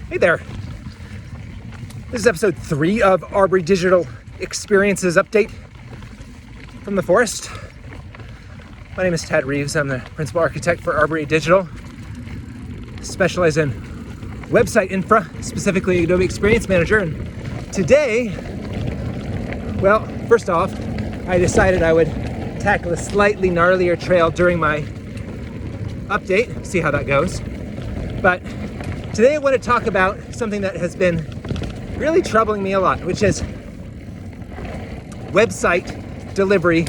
Hey there. This is episode 3 of Arbory Digital Experiences Update from the forest. My name is Tad Reeves. I'm the principal architect for Arbory Digital. Specialize in website infra, specifically Adobe Experience Manager. And today, well, first off, I decided I would tackle a slightly gnarlier trail during my update, see how that goes. But today I want to talk about something that has been really troubling me a lot, which is website delivery,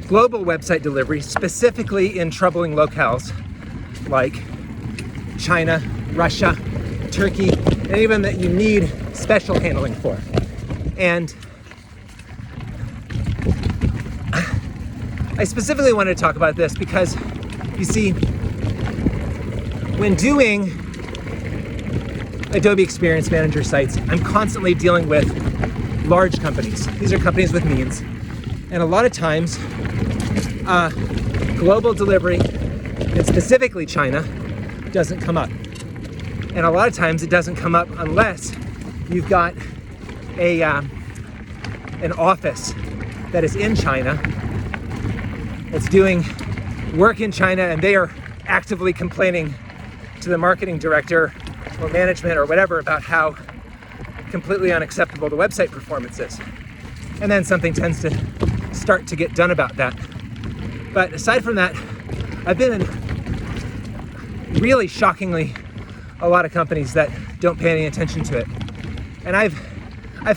global website delivery, specifically in troubling locales like China, Russia, Turkey, and even that you need special handling for. And I specifically wanted to talk about this because, you see, when doing Adobe Experience Manager sites, I'm constantly dealing with large companies. These are companies with means. And a lot of times, global delivery, and specifically China, doesn't come up. And a lot of times it doesn't come up unless you've got an office that is in China, that's doing work in China, and they are actively complaining to the marketing director or management or whatever about how completely unacceptable the website performance is. And then something tends to start to get done about that. But aside from that, I've been in really shockingly a lot of companies that don't pay any attention to it. And I've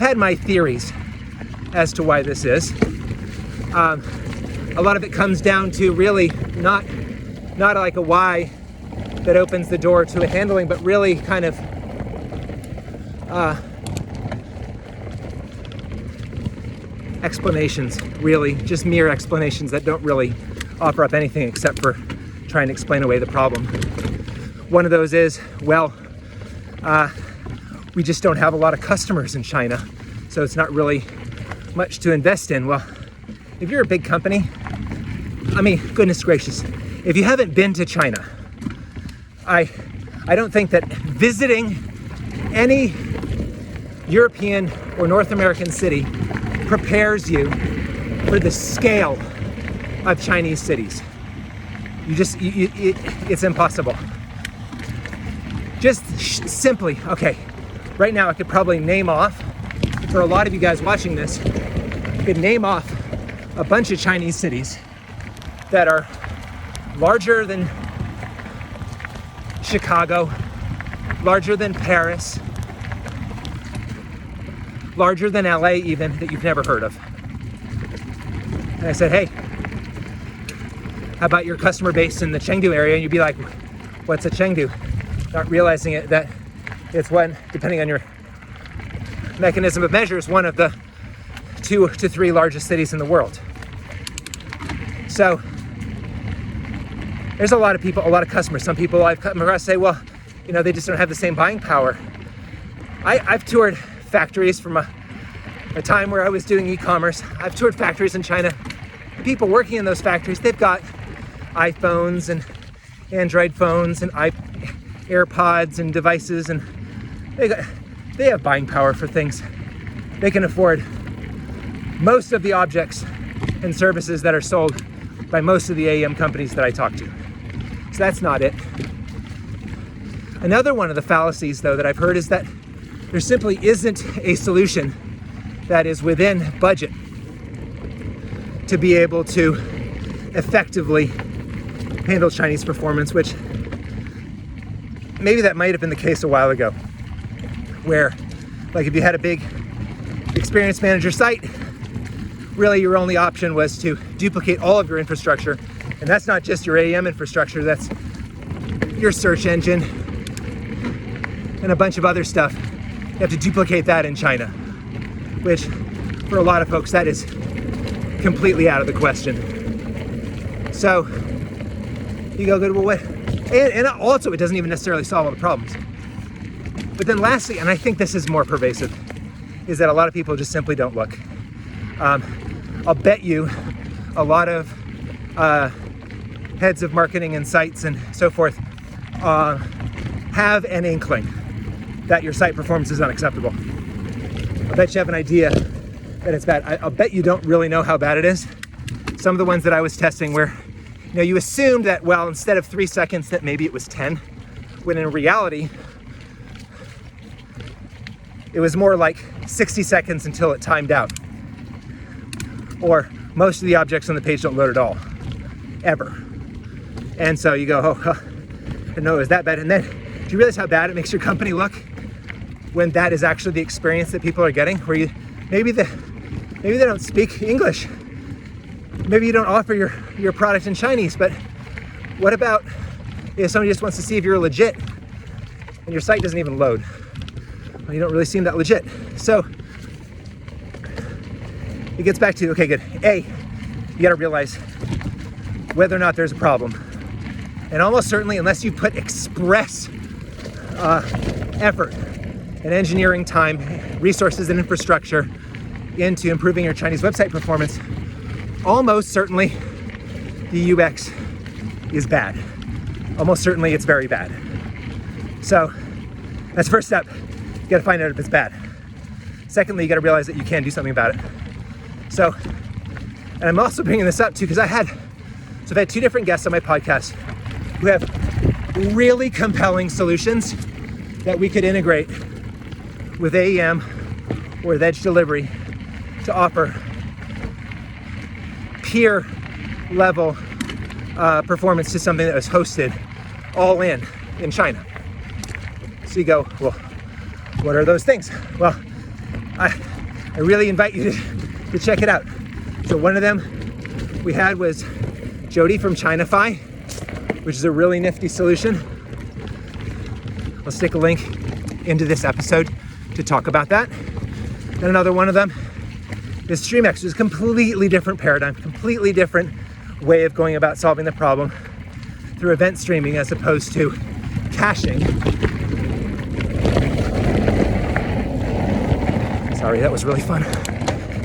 had my theories as to why this is. A lot of it comes down to really not like a why that opens the door to a handling, but really kind of explanations, really, just mere explanations that don't really offer up anything except for trying to explain away the problem. One of those is, well, we just don't have a lot of customers in China, so it's not really much to invest in. Well, if you're a big company, I mean, goodness gracious, if you haven't been to China, I don't think that visiting any European or North American city prepares you for the scale of Chinese cities. It's impossible. Just simply, okay, right now I could probably name off, for a lot of you guys watching this, I could name off a bunch of Chinese cities that are larger than Chicago, larger than Paris, larger than LA even, that you've never heard of. And I said, hey, how about your customer base in the Chengdu area? And you'd be like, what's a Chengdu? Not realizing it, that it's one, depending on your mechanism of measure, is one of the 2 to 3 largest cities in the world. So there's a lot of people, a lot of customers. Some people I've come across say, well, you know, they just don't have the same buying power. I've toured factories from a time where I was doing e-commerce. I've toured factories in China. The people working in those factories, they've got iPhones and Android phones and AirPods and devices, and they have buying power for things. They can afford most of the objects and services that are sold by most of the AEM companies that I talk to. So that's not it. Another one of the fallacies, though, that I've heard is that there simply isn't a solution that is within budget to be able to effectively handle Chinese performance, which maybe that might have been the case a while ago, where, like, if you had a big Experience Manager site, really your only option was to duplicate all of your infrastructure. And that's not just your AEM infrastructure, that's your search engine and a bunch of other stuff. You have to duplicate that in China, which for a lot of folks, that is completely out of the question. So you go, good, well, what? And also, it doesn't even necessarily solve all the problems. But then lastly, and I think this is more pervasive, is that a lot of people just simply don't look. I'll bet you a lot of heads of marketing and sites and so forth have an inkling that your site performance is unacceptable. I bet you have an idea that it's bad. I'll bet you don't really know how bad it is. Some of the ones that I was testing where, you assumed that, well, instead of 3 seconds, that maybe it was 10, when in reality, it was more like 60 seconds until it timed out. Or most of the objects on the page don't load at all, ever. And so you go, oh, I didn't know it was that bad. And then, do you realize how bad it makes your company look when that is actually the experience that people are getting? Where maybe they don't speak English. Maybe you don't offer your product in Chinese, but what about if somebody just wants to see if you're legit and your site doesn't even load? Well, you don't really seem that legit. So it gets back to, okay, good. A, you gotta realize whether or not there's a problem. And almost certainly, unless you put express effort and engineering time, resources and infrastructure into improving your Chinese website performance, almost certainly the UX is bad. Almost certainly it's very bad. So that's the first step. You gotta find out if it's bad. Secondly, you gotta realize that you can do something about it. So, and I'm also bringing this up too, because I've had 2 different guests on my podcast who have really compelling solutions that we could integrate with AEM or with Edge Delivery to offer peer level performance to something that was hosted all in China. So you go, well, what are those things? Well, I really invite you to check it out. So one of them we had was Jody from Chinafy, which is a really nifty solution. I'll stick a link into this episode to talk about that. And another one of them is StreamX, which is a completely different paradigm, completely different way of going about solving the problem through event streaming as opposed to caching. Sorry, that was really fun.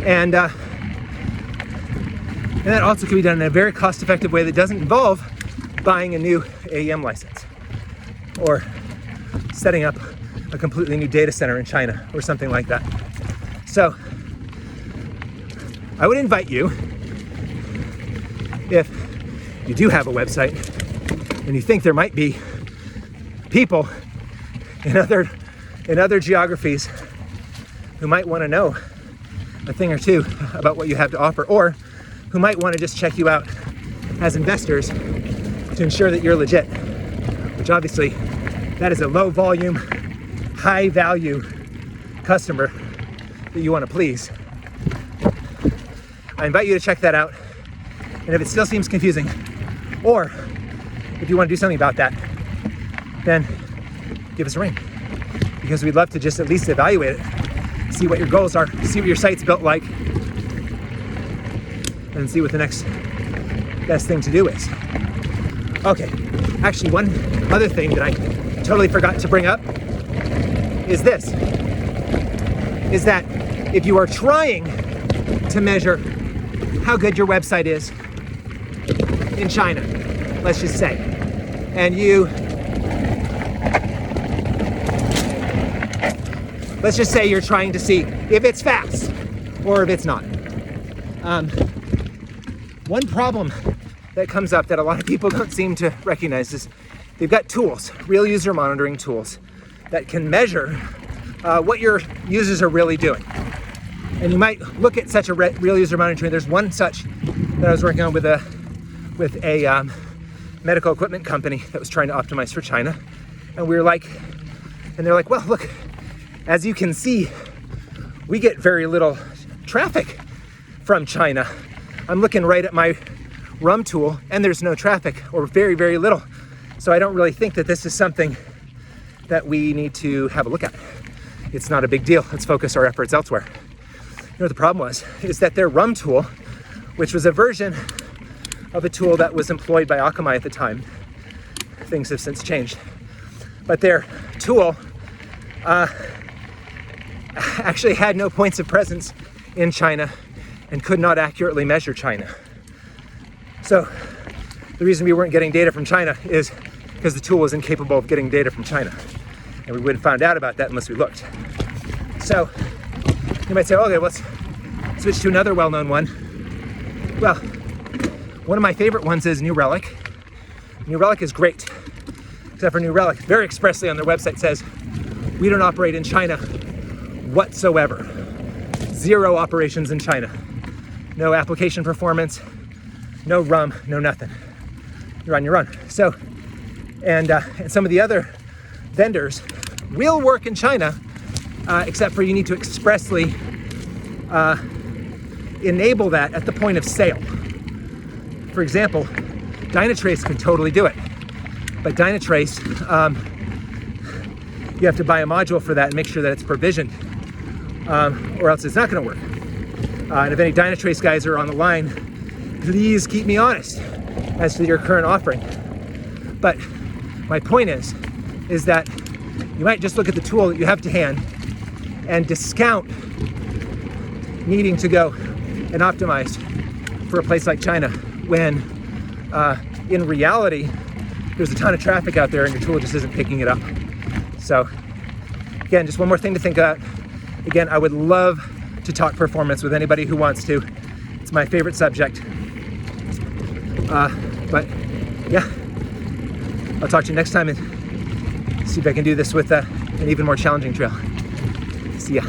And that also can be done in a very cost-effective way that doesn't involve buying a new AEM license or setting up a completely new data center in China or something like that. So I would invite you, if you do have a website and you think there might be people in other geographies who might want to know a thing or two about what you have to offer, or who might want to just check you out as investors to ensure that you're legit, which obviously that is a low volume, high value customer that you want to please. I invite you to check that out. And if it still seems confusing, or if you want to do something about that, then give us a ring, because we'd love to just at least evaluate it, see what your goals are, see what your site's built like, and see what the next best thing to do is. Okay, actually one other thing that I totally forgot to bring up is this, is that if you are trying to measure how good your website is in China, let's just say, and let's just say you're trying to see if it's fast or if it's not. One problem that comes up that a lot of people don't seem to recognize is they've got tools, real user monitoring tools, that can measure what your users are really doing. And you might look at such a real user monitoring. There's one such that I was working on with a medical equipment company that was trying to optimize for China. And we were like, and they're like, well, look, as you can see, we get very little traffic from China. I'm looking right at my RUM tool and there's no traffic, or very, very little. So I don't really think that this is something that we need to have a look at. It's not a big deal. Let's focus our efforts elsewhere. You know what the problem was? Is that their RUM tool, which was a version of a tool that was employed by Akamai at the time, things have since changed, but their tool actually had no points of presence in China and could not accurately measure China. So the reason we weren't getting data from China is because the tool was incapable of getting data from China. And we wouldn't have found out about that unless we looked. So you might say, okay, let's switch to another well-known one. Well, one of my favorite ones is New Relic. New Relic is great, except for New Relic very expressly on their website says, we don't operate in China whatsoever. 0 operations in China. No application performance, no RUM, no nothing. You're on your own. So, and some of the other vendors will work in China, except for you need to expressly enable that at the point of sale. For example, Dynatrace could totally do it, but Dynatrace, you have to buy a module for that and make sure that it's provisioned, or else it's not going to work. And if any Dynatrace guys are on the line, please keep me honest as to your current offering. But my point is that you might just look at the tool that you have to hand and discount needing to go and optimize for a place like China when in reality there's a ton of traffic out there and your tool just isn't picking it up. So again, just one more thing to think about. Again, I would love to talk performance with anybody who wants to. It's my favorite subject. But yeah, I'll talk to you next time and see if I can do this with an even more challenging trail. See ya.